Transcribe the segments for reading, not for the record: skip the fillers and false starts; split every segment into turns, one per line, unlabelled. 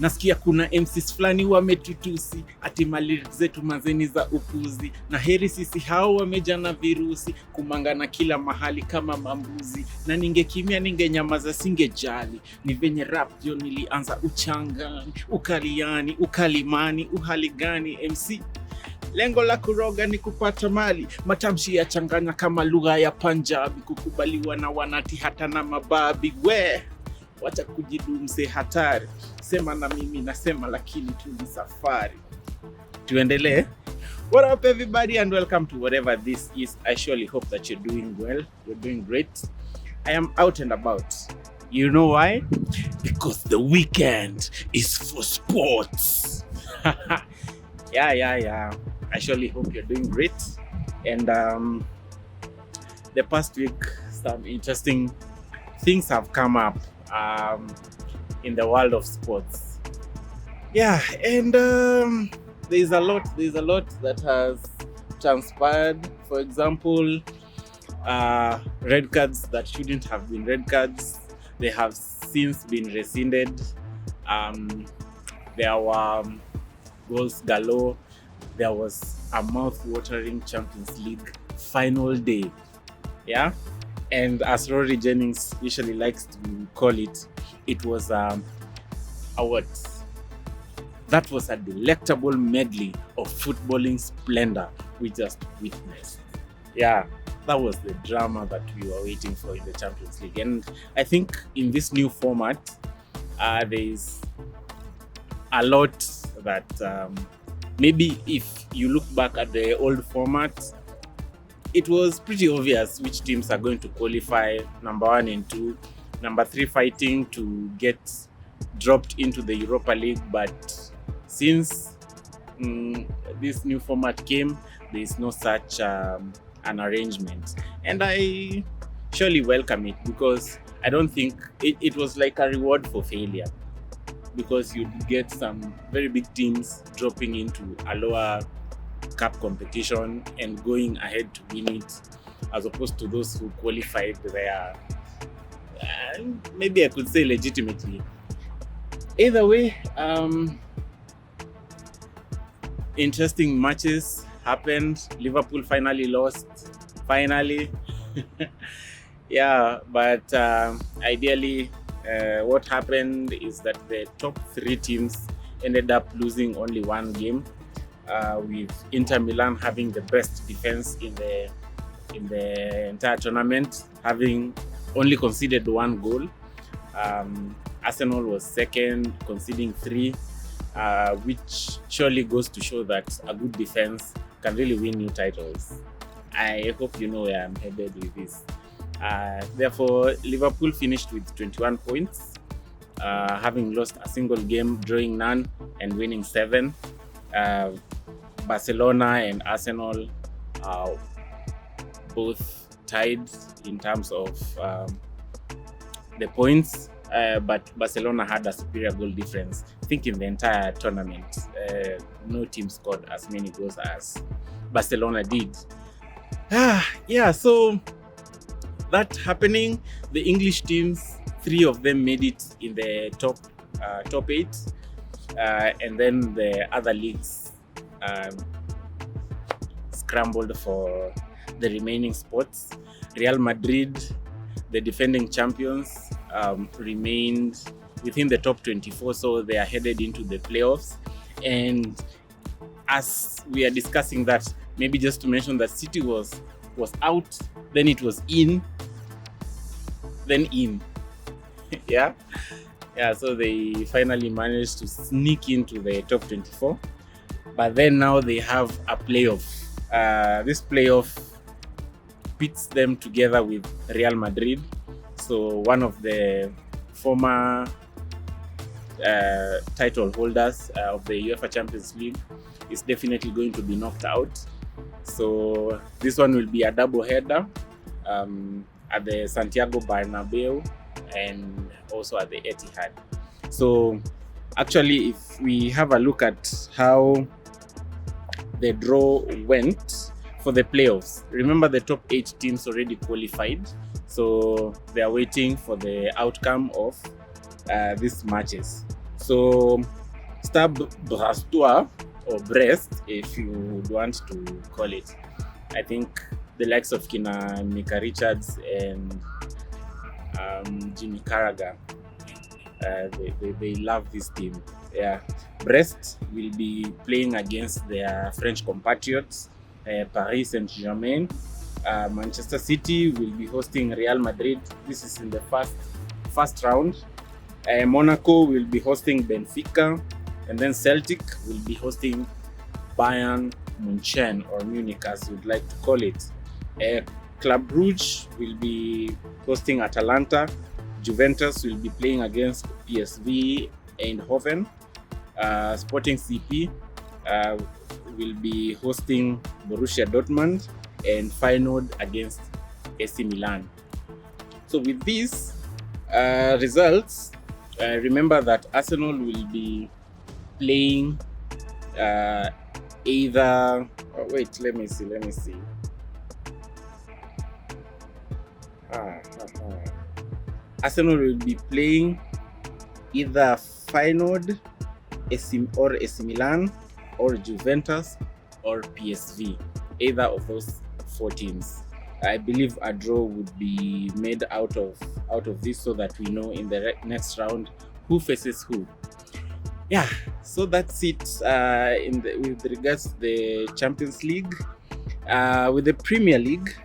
Nasikia kuna MCs fulani wametutusi ati mali zetu mazeni za upuzi, na heri sisi hao wamejana virusi kumangana kila mahali kama mambuzi, na ningekimia ningenyamaza singejali, ni venye rap jo nilianza uchangani ukaliani ukalimani uhali gani MC. Lengo la kuroga ni kupata mali, matamshi ya changanya kama lugha ya Punjabi, kukubaliwa na wanati hata na mababi. We wacha kujidumse hatari, sema na mimi nasema, lakini tu ni safari. Tuendelee. What up everybody and welcome to whatever this is. I surely hope that you're doing well, you're doing great. I am out and about. You know why? Because the weekend is for sports. Yeah. I surely hope you're doing great. And the past week, some interesting things have come up in the world of sports. Yeah, and there's a lot that has transpired. For example, red cards that shouldn't have been red cards, they have since been rescinded. There were goals galore. There was a mouth-watering Champions League final day. Yeah, and as Rory Jennings usually likes to call it, it was what? That was a delectable medley of footballing splendor we just witnessed. Yeah, that was the drama that we were waiting for in the Champions League. And I think in this new format, there's a lot that maybe if you look back at the old format, it was pretty obvious which teams are going to qualify, number 1 and 2, number 3 fighting to get dropped into the Europa League. But since this new format came, there is no such an arrangement, and I surely welcome it, because I don't think it was like a reward for failure, because you get some very big teams dropping into a lower cup competition and going ahead to win it, as opposed to those who qualified there, maybe I could say legitimately. Either way, interesting matches happened. Liverpool finally lost. Finally. Yeah, but ideally, what happened is that the top 3 teams ended up losing only one game, with Inter Milan having the best defense in the entire tournament, having only conceded 1 goal. Arsenal was second, conceding 3, which surely goes to show that a good defense can really win you titles. I hope you know where I'm headed with this. Therefore, Liverpool finished with 21 points, having lost a single game, drawing none, and winning 7. Barcelona and Arsenal are both tied in terms of the points, but Barcelona had a superior goal difference. I think in the entire tournament, no team scored as many goals as Barcelona did. Yeah, so that happening, the English teams, 3 of them made it in the top 8, and then the other leagues scrambled for the remaining spots. Real Madrid, the defending champions, remained within the top 24, so they are headed into the playoffs. And as we are discussing that, maybe just to mention that City was out, then it was in, then in. Yeah, so they finally managed to sneak into the top 24, but then now they have a playoff. This playoff pits them together with Real Madrid, so one of the former title holders of the UEFA Champions League is definitely going to be knocked out. So this one will be a double header at the Santiago Bernabeu and also at the Etihad. So actually, if we have a look at how the draw went for the playoffs, remember the top 8 teams already qualified, so they are waiting for the outcome of these matches. So Brastois or Brest, if you would want to call it. I think the likes of Kina Mika Richards and Jimmy Carragher, they love this team. Yeah, Brest will be playing against their French compatriots, Paris Saint-Germain. Manchester City will be hosting Real Madrid. This is in the first round. Monaco will be hosting Benfica, and then Celtic will be hosting Bayern Munchen, or Munich as you'd like to call it. Club Brugge will be hosting Atalanta. Juventus will be playing against PSV Eindhoven. Sporting CP will be hosting Borussia Dortmund, and Feyenoord against AC Milan. So with these results, remember that Arsenal will be playing either. Oh, wait, let me see. Arsenal will be playing either Feyenoord or AC Milan or Juventus or PSV, either of those 4 teams. I believe a draw would be made out of this, so that we know in the next round who faces who. Yeah, so that's it with regards to the Champions League. With the Premier League,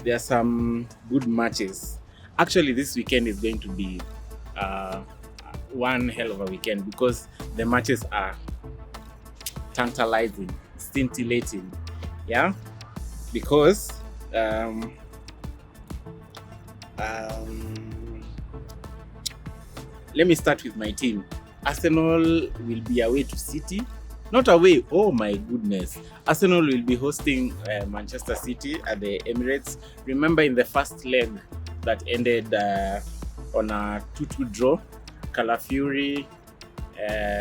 there are some good matches. Actually, this weekend is going to be one hell of a weekend, because the matches are tantalizing, scintillating. Yeah, because let me start with my team. Arsenal will be away to City. Not away, oh my goodness. Arsenal will be hosting Manchester City at the Emirates. Remember, in the first leg that ended on a 2-2 draw, Calafiori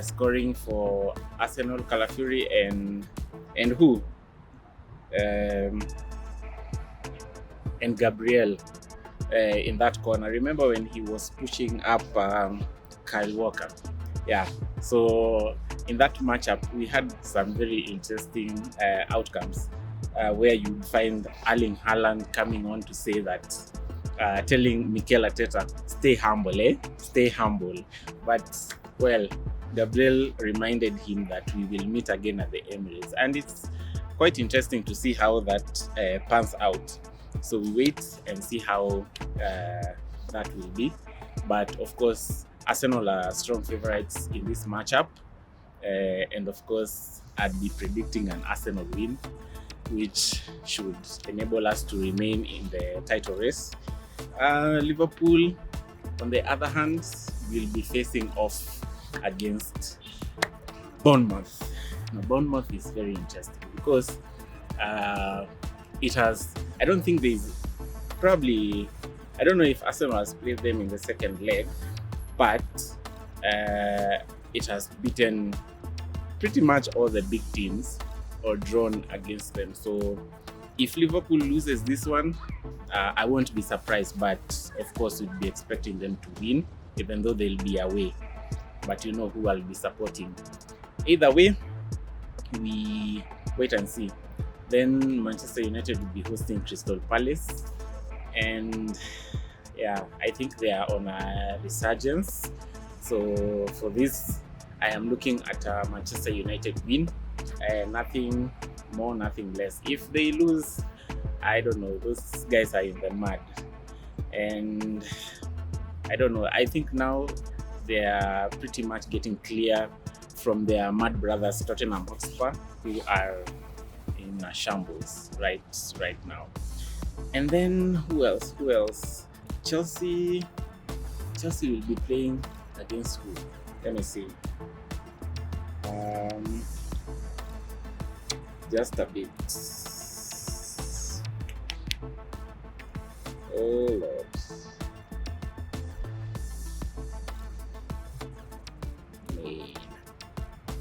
scoring for Arsenal. Calafiori and who? And Gabriel in that corner. Remember when he was pushing up Kyle Walker? Yeah, so in that matchup, we had some very interesting outcomes where you find Erling Haaland coming on to say that, telling Mikel Arteta, stay humble, stay humble. But, well, Gabriel reminded him that we will meet again at the Emirates. And it's quite interesting to see how that pans out. So we wait and see how that will be. But, of course, Arsenal are strong favourites in this matchup. And, of course, I'd be predicting an Arsenal win, which should enable us to remain in the title race. Liverpool, on the other hand, will be facing off against Bournemouth. Now, Bournemouth is very interesting because it has, I don't think there's probably, I don't know if Arsenal has played them in the second leg, but it has beaten pretty much all the big teams or drawn against them. So if Liverpool loses this one, I won't be surprised, but of course we'd be expecting them to win, even though they'll be away. But you know who I'll be supporting. Either way, we wait and see. Then Manchester United will be hosting Crystal Palace, and yeah, I think they are on a resurgence. So for this, I am looking at a Manchester United win. Nothing more, nothing less. If they lose, I don't know. Those guys are in the mud, and I don't know. I think now they are pretty much getting clear from their mad brothers, Tottenham Hotspur, who are in a shambles right now. And then who else? Chelsea will be playing against who? Let me see. Just a bit. Oh Lord.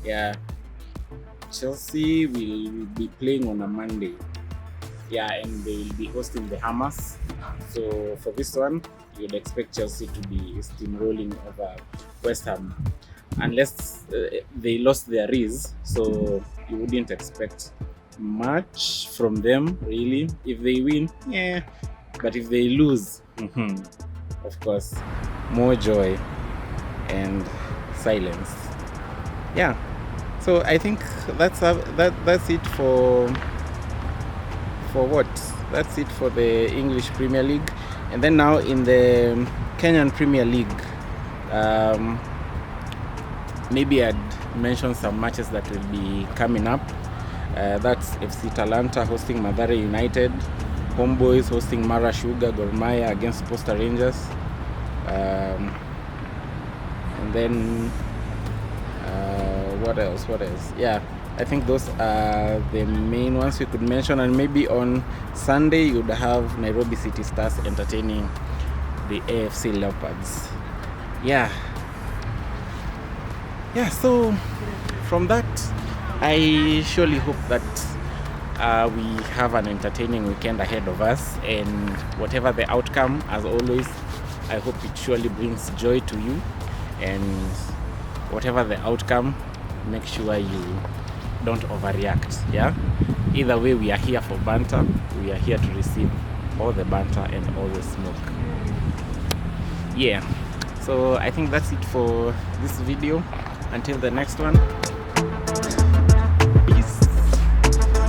Yeah. Chelsea will be playing on a Monday. Yeah, and they will be hosting the Hammers. So for this one, you'd expect Chelsea to be steamrolling over West Ham. unless they lost their Riz, so you wouldn't expect much from them really. If they win, yeah, but if they lose, of course, more joy and silence. Yeah, so I think that's it for what? That's it for the English Premier League. And then now in the Kenyan Premier League, maybe I'd mention some matches that will be coming up. That's FC Talanta hosting Mathare United, Homeboys hosting Mara Sugar, Gor Mahia against Posta Rangers, and then what else? Yeah, I think those are the main ones we could mention. And maybe on Sunday you'd have Nairobi City Stars entertaining the AFC Leopards. Yeah, so from that, I surely hope that we have an entertaining weekend ahead of us, and whatever the outcome, as always, I hope it surely brings joy to you. And whatever the outcome, make sure you don't overreact. Yeah, either way, we are here for banter. We are here to receive all the banter and all the smoke. Yeah, so I think that's it for this video. Until the next one,